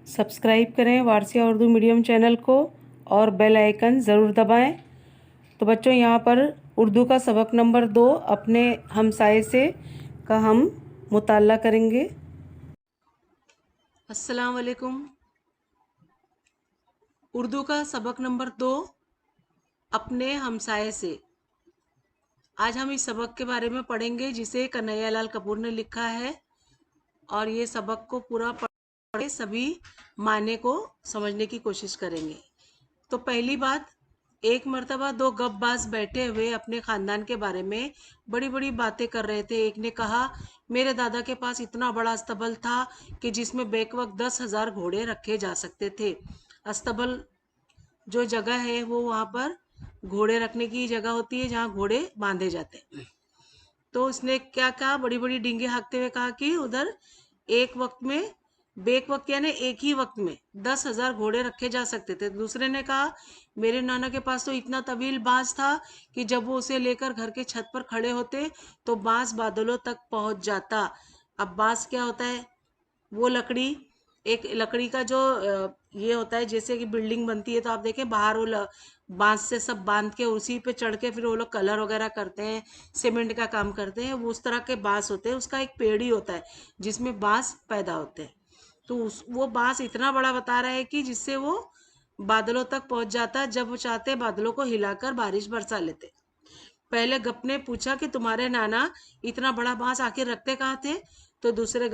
Subscribe करें Warasia Urdu medium channel को और बेल आइकन ज़रूर दबाएं। तो बच्चों, यहाँ पर उर्दू का सबक नंबर 2 अपने हमसाये से का हम मुताला करेंगे। अस्सलाम वालेकुम। उर्दू का सबक नंबर 2 अपने हमसाये से। आज हम इस सबक के बारे में पढ़ेंगे जिसे कन्हैयालाल कपूर ने लिखा है, और ये सबक को पूरा पढ़ के सभी माने को समझने की कोशिश करेंगे। तो पहली बात, एक मर्तबा दो गपबाज बैठे हुए अपने खानदान के बारे में बड़ी बड़ी बातें कर रहे थे। एक ने कहा, मेरे दादा के पास इतना बड़ा अस्तबल था कि जिसमें बेक वक्त 10,000 घोड़े रखे जा सकते थे। अस्तबल जो जगह है वो वहाँ पर घोड़े रखने की जगह होती है जहाँ घोड़े बांधे जाते हैं। तो उसने क्या कहा, बड़ी बड़ी डींगे हाँकते हुए कहा कि उधर एक वक्त में, बेक वक्त यानी एक ही वक्त में 10,000 घोड़े रखे जा सकते थे। दूसरे ने कहा, मेरे नाना के पास तो इतना तवील बांस था कि जब वो उसे लेकर घर के छत पर खड़े होते तो बांस बादलों तक पहुंच जाता। अब बांस क्या होता है? वो लकड़ी, एक लकड़ी का जो ये होता है, जैसे कि बिल्डिंग बनती है तो आप देखें बाहर वो बांस से सब बांध के उसी पे चढ़ के फिर वो लोग कलर वगैरह करते हैं, सीमेंट का काम करते हैं। वो उस तरह के बांस होते हैं। उसका एक पेड़ ही होता है जिसमें बांस पैदा होते हैं। तो वो बांस इतना बड़ा बता रहा है कि जिससे वो बादलों तक पहुंच जाता। जब वो चाहते बादलों को हिलाकर बारिश बरसा लेते। पहले गप ने पूछा कि तुम्हारे नाना इतना बड़ा बांस आखिर रखते कहाँ थे? तो दूसरे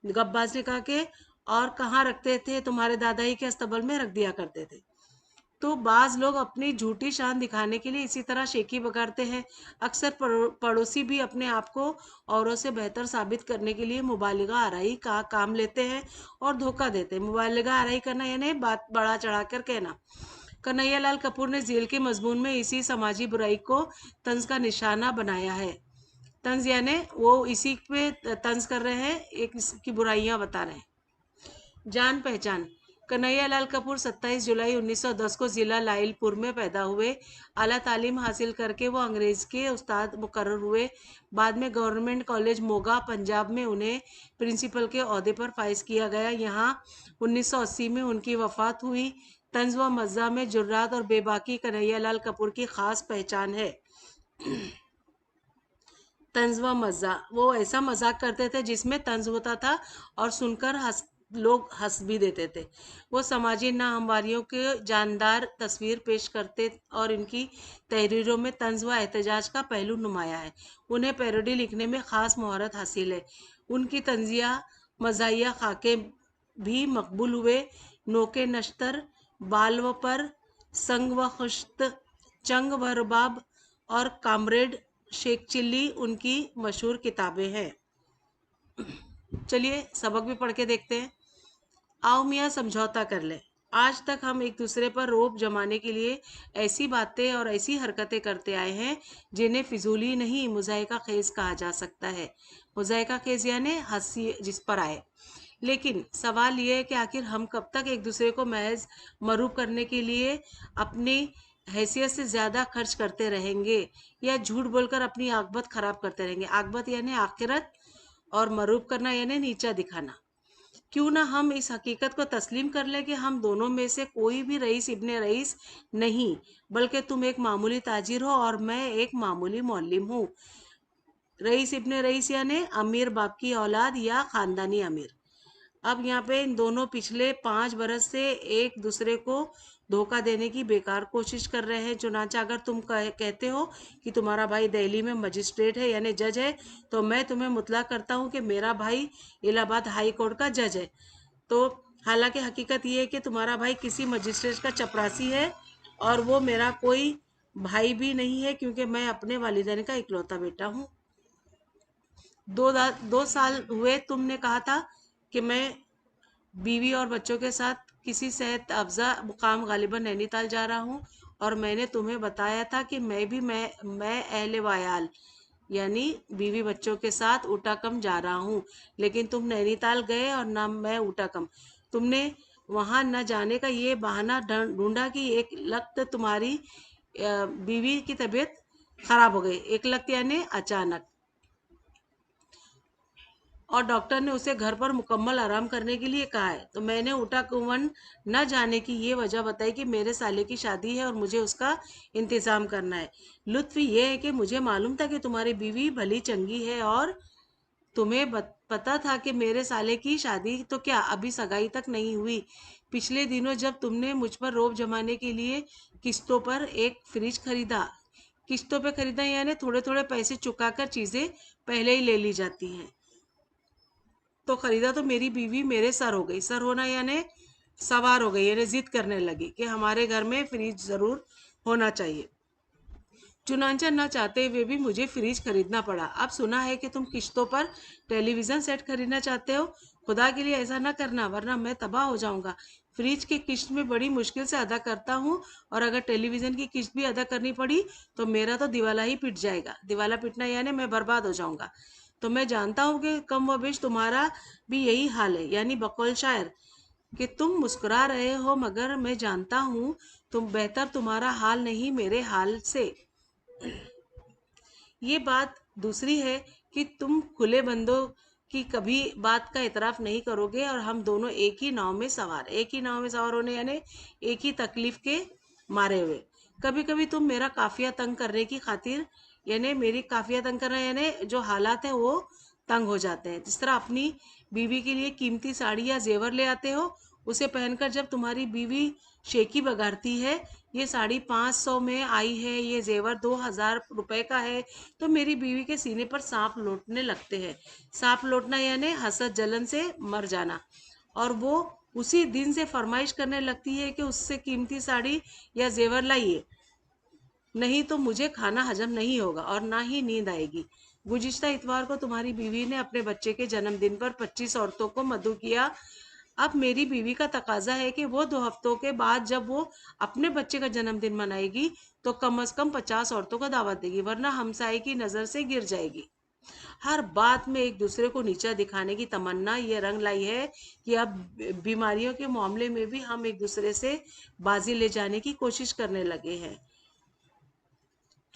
गपबाज ने कहा कि और कहाँ रखते थे, तुम्हारे दादा ही के अस्तबल में रख दिया करते थे। तो बाज लोग अपनी झूठी शान दिखाने के लिए इसी तरह शेखी बगाड़ते हैं। अक्सर पड़ोसी भी अपने आप को औरों से बेहतर साबित करने के लिए मुबालिगा आराई का काम लेते हैं और धोखा देते हैं। मुबालिगा आराई करना यानी बात बढ़ा चढ़ाकर कहना। कन्हैयालाल कपूर ने जेल के मजमून में इसी समाजी बुराई को तंज का निशाना बनाया है। तंज यानी वो इसी पे तंज कर रहे हैं, एक इसकी बुराइयां बता रहे हैं। जान पहचान। कन्हैयालाल कपूर 27 जुलाई 1910 को जिला लाइलपुर में पैदा हुए। आला तालीम हासिल करके वो अंग्रेज के उस्ताद मुकर्रर हुए। बाद में गवर्नमेंट कॉलेज मोगा पंजाब में उन्हें प्रिंसिपल के ओहदे पर फाइज किया गया। यहाँ 1980 में उनकी वफात हुई। तंज व मज़ा में जुर्रात और बेबाकी कन्हैयालाल कपूर की खास पहचान है। तंज व मज़ा, वो ऐसा मजाक करते थे जिसमें तंज होता था और सुनकर लोग हंस भी देते थे। वो समाजी नाहमवारियों के जानदार तस्वीर पेश करते और इनकी तहरीरों में तंज व एहतजाज का पहलू नुमाया है। उन्हें पैरोडी लिखने में ख़ास महारत हासिल है। उनकी तंजिया मज़ाहिया खाके भी मकबूल हुए। नोके नश्तर, बाल व पर, संग व खुश्त, चंग व रुबाब और कामरेड शेख चिल्ली उनकी मशहूर किताबें हैं। चलिए सबक भी पढ़ के देखते हैं। आओ मियाँ समझौता कर ले। आज तक हम एक दूसरे पर रोब जमाने के लिए ऐसी बातें और ऐसी हरकतें करते आए हैं जिन्हें फिजूली नहीं, मुज़ाहिका खेज कहा जा सकता है। मुज़ाहिका खेज यानी हंसी जिस पर आए। लेकिन सवाल ये है कि आखिर हम कब तक एक दूसरे को महज मरूब करने के लिए अपनी हैसियत से ज़्यादा खर्च करते रहेंगे, या झूठ बोलकर अपनी आकबत खराब करते रहेंगे? आकबत यानी आखिरत, और मरूब करना यानी नीचा दिखाना। क्यों ना हम इस हकीकत को तस्लीम कर ले कि हम दोनों में से कोई भी रईस इब्ने रईस नहीं, बल्कि तुम एक मामूली ताजिर हो और मैं एक मामूली मौलिम हूँ। रईस इब्ने रईस यानी अमीर बाप की औलाद या खानदानी अमीर। अब यहाँ पे इन दोनों पिछले 5 बरस से एक दूसरे को धोखा देने की बेकार कोशिश कर रहे हैं। चुनांचे अगर तुम कहते हो कि तुम्हारा भाई दिल्ली में मजिस्ट्रेट है यानी जज है, तो मैं तुम्हें मुतला करता हूँ कि मेरा भाई इलाहाबाद हाई कोर्ट का जज है। तो हालांकि हकीकत ये है कि तुम्हारा भाई किसी मजिस्ट्रेट का चपरासी है और वो मेरा कोई भाई भी नहीं है, क्योंकि मैं अपने वालिदैन का इकलौता बेटा हूँ। 2 साल हुए तुमने कहा था कि मैं बीवी और बच्चों के साथ किसी सेहत अफजा मुकाम गालिबन नैनीताल जा रहा हूँ, और मैंने तुम्हें बताया था कि मैं अहले वायाल यानी बीवी बच्चों के साथ ऊटाकम जा रहा हूँ। लेकिन तुम नैनीताल गए और न मैं ऊटाकम। तुमने वहां न जाने का ये बहाना ढूंढा कि एक लख्त तुम्हारी बीवी की तबीयत खराब हो गई। एक लख्त यानी अचानक। और डॉक्टर ने उसे घर पर मुकम्मल आराम करने के लिए कहा है। तो मैंने उठा कुंवन न जाने की ये वजह बताई कि मेरे साले की शादी है और मुझे उसका इंतजाम करना है। लुत्फ ये है कि मुझे मालूम था कि तुम्हारी बीवी भली चंगी है और तुम्हें पता था कि मेरे साले की शादी तो क्या अभी सगाई तक नहीं हुई। पिछले दिनों जब तुमने मुझ पर रोब जमाने के लिए किस्तों पर एक फ्रिज खरीदा, किस्तों पे खरीदा यानी थोड़े थोड़े पैसे चुकाकर चीजें पहले ही ले ली जाती हैं, तो खरीदा तो मेरी बीवी मेरे सर हो गई। सर होना यानी सवार हो गई, यानी जिद करने लगी कि हमारे घर में फ्रिज जरूर होना चाहिए। चुनांचा न चाहते हुए भी मुझे फ्रिज खरीदना पड़ा। अब सुना है कि तुम किश्तों पर टेलीविजन सेट खरीदना चाहते हो। खुदा के लिए ऐसा न करना वरना मैं तबाह हो जाऊंगा। फ्रिज की किश्त में बड़ी मुश्किल से अदा करता हूँ और अगर टेलीविजन की किश्त भी अदा करनी पड़ी तो मेरा तो दिवाला ही पिट जाएगा। दिवाला पिटना यानी मैं बर्बाद हो जाऊंगा। तो मैं जानता हूँ कि कम व बेश तुम्हारा भी यही हाल है, यानी बकौल शायर कि तुम मुस्कुरा रहे हो, मगर मैं जानता हूँ तुम बेहतर तुम्हारा हाल नहीं मेरे हाल से। ये बात दूसरी है कि तुम खुले बंदों की कभी बात का इतराफ नहीं करोगे और हम दोनों एक ही नाव में सवार, एक ही नाव में सवार होने यानी एक ही तकलीफ के मारे हुए। कभी कभी तुम मेरा काफिया तंग करने की खातिर, यानी मेरी काफिया तंग करना यानी जो हालात है वो तंग हो जाते हैं। जिस तरह अपनी बीवी के लिए कीमती साड़ी या जेवर ले आते हो, उसे पहनकर जब तुम्हारी बीवी शेखी बगाड़ती है, ये साड़ी 500 में आई है, ये जेवर 2000 रुपए का है, तो मेरी बीवी के सीने पर सांप लौटने लगते हैं। सांप लौटना यानी हसद जलन से मर जाना। और वो उसी दिन से फरमाइश करने लगती है कि उससे कीमती साड़ी या जेवर लाइए, नहीं तो मुझे खाना हजम नहीं होगा और ना ही नींद आएगी। गुज़िश्ता इतवार को तुम्हारी बीवी ने अपने बच्चे के जन्मदिन पर 25 औरतों को मदऊ किया। अब मेरी बीवी का तकाजा है कि वो 2 हफ्तों के बाद जब वो अपने बच्चे का जन्मदिन मनाएगी तो कम से कम 50 औरतों को दावत देगी, वरना हमसाये की नजर से गिर जाएगी। हर बात में एक दूसरे को नीचा दिखाने की तमन्ना ये रंग लाई है कि अब बीमारियों के मामले में भी हम एक दूसरे से बाजी ले जाने की कोशिश करने लगे हैं।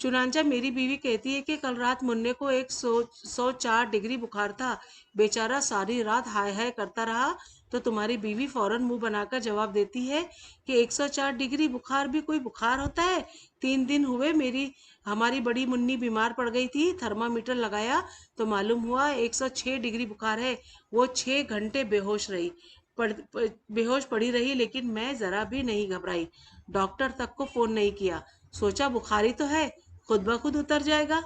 चुनांचा मेरी बीवी कहती है कि कल रात मुन्ने को 104 डिग्री बुखार था। बेचारा सारी रात हाय हाय करता रहा। तो तुम्हारी बीवी फौरन मुंह बनाकर जवाब देती है कि 104 डिग्री बुखार भी कोई बुखार होता है। 3 दिन हुए हमारी बड़ी मुन्नी बीमार पड़ गई थी। थर्मामीटर लगाया तो मालूम हुआ 106 डिग्री बुखार है। वो 6 घंटे बेहोश रही, बेहोश पड़ी रही, लेकिन मैं जरा भी नहीं घबराई। डॉक्टर तक को फोन नहीं किया, सोचा बुखारी तो है, खुद ब खुद उतर जाएगा।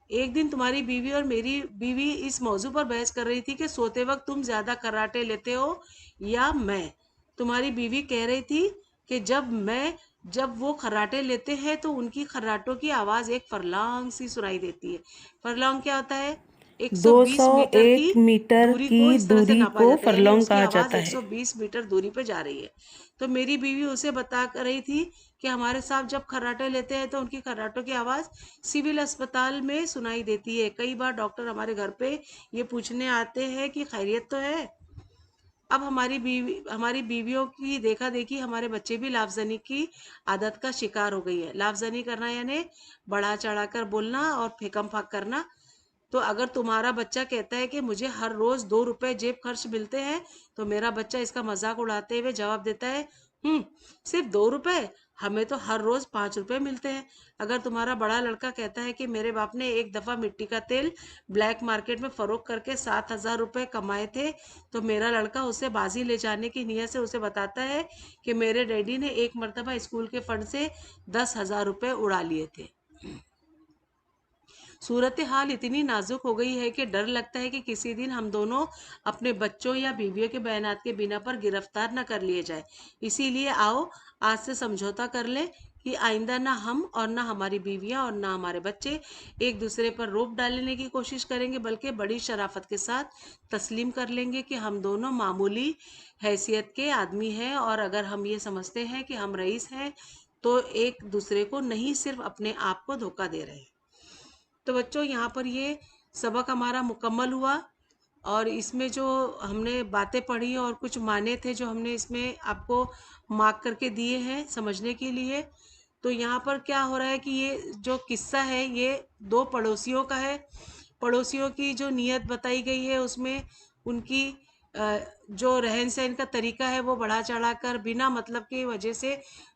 एक दिन तुम्हारी बीवी और मेरी बीवी इस मौजू पर बहस कर रही थी कि सोते वक्त तुम ज्यादा खर्राटे लेते हो या मैं। तुम्हारी बीवी कह रही थी कि जब वो खर्राटे लेते हैं तो उनकी खर्राटों की आवाज एक फरलांग सी सुनाई देती है। फरलांग क्या होता है? 120 मीटर की 201 मीटर दूरी की को इस तरह से दूरी नापा को जाता है, यानी फरलोंग उसकी कहा आवाज जाता है। 120 मीटर दूरी पे जा रही है। तो मेरी बीवी उसे बता कर रही थी कि हमारे साहब जब खर्राटे लेते हैं तो उनकी खर्राटों की आवाज सिविल अस्पताल में सुनाई देती है। कई बार डॉक्टर हमारे घर पे ये पूछने आते हैं कि खैरियत तो है। अब हमारी बीवियों की देखा देखी हमारे बच्चे भी लाफजनी की आदत का शिकार हो गई है। लाफजनी करना यानी बढ़ा चढ़ा कर बोलना और फेकम फाक करना। तो अगर तुम्हारा बच्चा कहता है कि मुझे हर रोज 2 रुपए जेब खर्च मिलते हैं, तो मेरा बच्चा इसका मजाक उड़ाते हुए जवाब देता है, सिर्फ 2 रुपए, हमें तो हर रोज 5 रुपए मिलते हैं। अगर तुम्हारा बड़ा लड़का कहता है कि मेरे बाप ने एक दफा मिट्टी का तेल ब्लैक मार्केट में फरोख्त करके 7,000 रुपए कमाए थे, तो मेरा लड़का उसे बाजी ले जाने की नीयत से उसे बताता है कि मेरे डैडी ने एक मर्तबा स्कूल के फंड से 10,000 रुपए उड़ा लिए थे। सूरत हाल इतनी नाजुक हो गई है कि डर लगता है कि किसी दिन हम दोनों अपने बच्चों या बीवियों के बयानात के बिना पर गिरफ्तार न कर लिए जाए। इसीलिए आओ आज से समझौता कर ले कि आइंदा ना हम और ना हमारी बीवियां और ना हमारे बच्चे एक दूसरे पर रोप डालने की कोशिश करेंगे, बल्कि बड़ी शराफत के साथ तस्लीम कर लेंगे कि हम दोनों मामूली हैसियत के आदमी हैं। और अगर हम ये समझते हैं कि हम रईस हैं तो एक दूसरे को नहीं, सिर्फ अपने आप को धोखा दे रहे हैं। तो बच्चों यहाँ पर ये सबक हमारा मुकम्मल हुआ और इसमें जो हमने बातें पढ़ी और कुछ माने थे जो हमने इसमें आपको मार्क करके दिए हैं समझने के लिए। तो यहाँ पर क्या हो रहा है कि ये जो किस्सा है ये 2 पड़ोसियों का है। पड़ोसियों की जो नीयत बताई गई है उसमें उनकी जो रहन सहन का तरीका है वो बढ़ा चढ़ा कर बिना मतलब की वजह से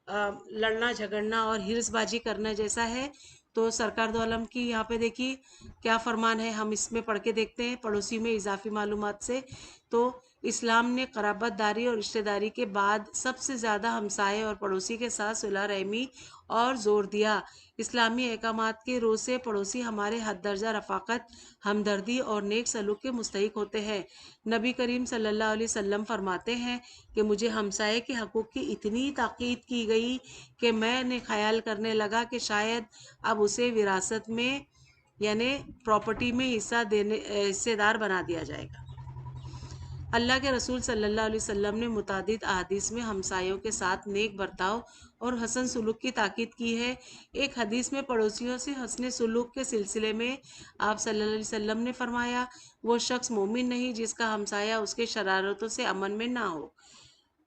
लड़ना झगड़ना और हिर्सबाजी करना जैसा है। तो सरकार दो आलम की यहाँ पे देखिए क्या फरमान है, हम इसमें पढ़ के देखते हैं पड़ोसी में इजाफी मालूमात से। तो इस्लाम ने क़राबतदारी और रिश्तेदारी के बाद सबसे ज़्यादा हमसाये और पड़ोसी के साथ सुलह रहमी और ज़ोर दिया। इस्लामी अहकामात के रोज़ से पड़ोसी हमारे हद दर्जा रफ़ाक़त, हमदर्दी और नेक सलूक के मुस्तहिक होते हैं। नबी करीम सल्लल्लाहु अलैहि वसल्लम फरमाते हैं कि मुझे हमसाये के हकूक़ की इतनी ताकीद की गई कि मैंने ख़याल करने लगा कि शायद अब उसे विरासत में यानी प्रॉपर्टी में हिस्सेदार बना दिया जाएगा। अल्लाह के रसूल सल्लल्लाहु अलैहि वसल्लम ने मुतादिद अहादीस में हमसायों के साथ नेक बर्ताव और हसन सुलूक की ताकीद की है। एक हदीस में पड़ोसियों से हसन सुलूक के सिलसिले में आप सल्लल्लाहु अलैहि वसल्लम ने फरमाया, वो शख्स मोमिन नहीं जिसका हमसाया उसके शरारतों से अमन में ना हो।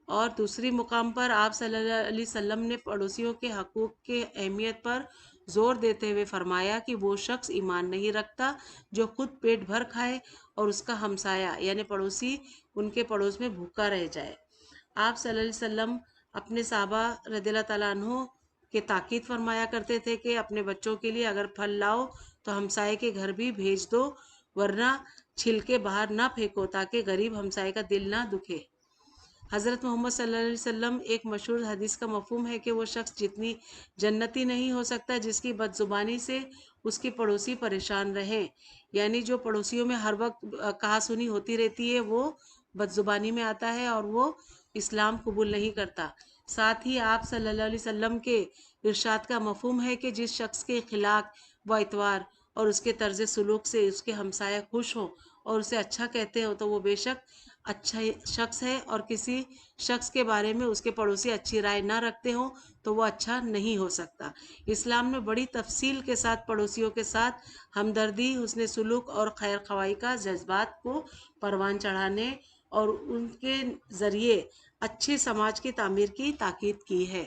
और दूसरी मुकाम पर आप सल्लल्लाहु अलैहि वसल्लम ने पड़ोसियों के हकूक़ के अहमियत पर ज़ोर देते हुए फरमाया कि वो शख्स ईमान नहीं रखता जो खुद पेट भर खाए और उसका हमसाया यानी पड़ोसी उनके पड़ोस में भूखा रह जाए। आप सल्लल्लाहु अलैहि वसल्लम अपने साहबा रज़ियल्लाहु तआला अन्हु के ताकीद फरमाया करते थे कि अपने बच्चों के लिए अगर फल लाओ तो हमसाये के घर भी भेज दो, वरना छिलके बाहर ना फेंको ताकि गरीब हमसाये का दिल ना दुखे। हज़रत मोहम्मद सल्लल्लाहु अलैहि वसल्लम एक मशहूर हदीस का मफ़हूम है कि वो शख्स जितनी जन्नती नहीं हो सकता जिसकी बदजुबानी से उसके पड़ोसी परेशान रहें। यानी जो पड़ोसियों में हर वक्त कहा सुनी होती रहती है वो बदजुबानी में आता है और वो इस्लाम कबूल नहीं करता। साथ ही आप सल्लल्लाहु अलैहि वसल्लम के इरशाद का मफ़हूम है कि जिस शख्स के अखलाक व इतवार और उसके तर्ज सलूक से उसके हमसाया खुश हों और उसे अच्छा कहते हो तो वो बेशक अच्छा शख्स है, और किसी शख्स के बारे में उसके पड़ोसी अच्छी राय ना रखते हो तो वो अच्छा नहीं हो सकता। इस्लाम में बड़ी तफसील के साथ पड़ोसियों के साथ हमदर्दी, हुस्न सुलूक और खैर ख्वाही का जज्बात को परवान चढ़ाने और उनके ज़रिए अच्छे समाज की तामीर की ताकीद की है।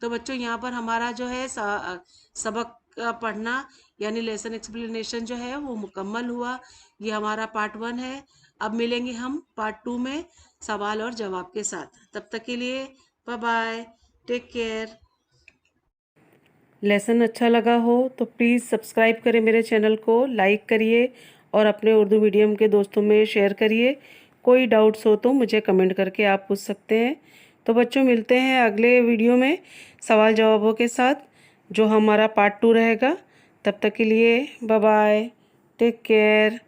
तो बच्चों यहाँ पर हमारा जो है सबक का पढ़ना यानी लेसन एक्सप्लेनेशन जो है वो मुकम्मल हुआ। ये हमारा पार्ट 1 है। अब मिलेंगे हम पार्ट 2 में सवाल और जवाब के साथ। तब तक के लिए bye bye, take care. Lesson अच्छा लगा हो तो प्लीज़ सब्सक्राइब करें मेरे चैनल को, लाइक करिए और अपने उर्दू मीडियम के दोस्तों में शेयर करिए। कोई डाउट्स हो तो मुझे कमेंट करके आप पूछ सकते हैं। तो बच्चों मिलते हैं अगले वीडियो में सवाल जवाबों के साथ, जो हमारा पार्ट 2 रहेगा। तब तक के लिए बाय बाय, टेक केयर।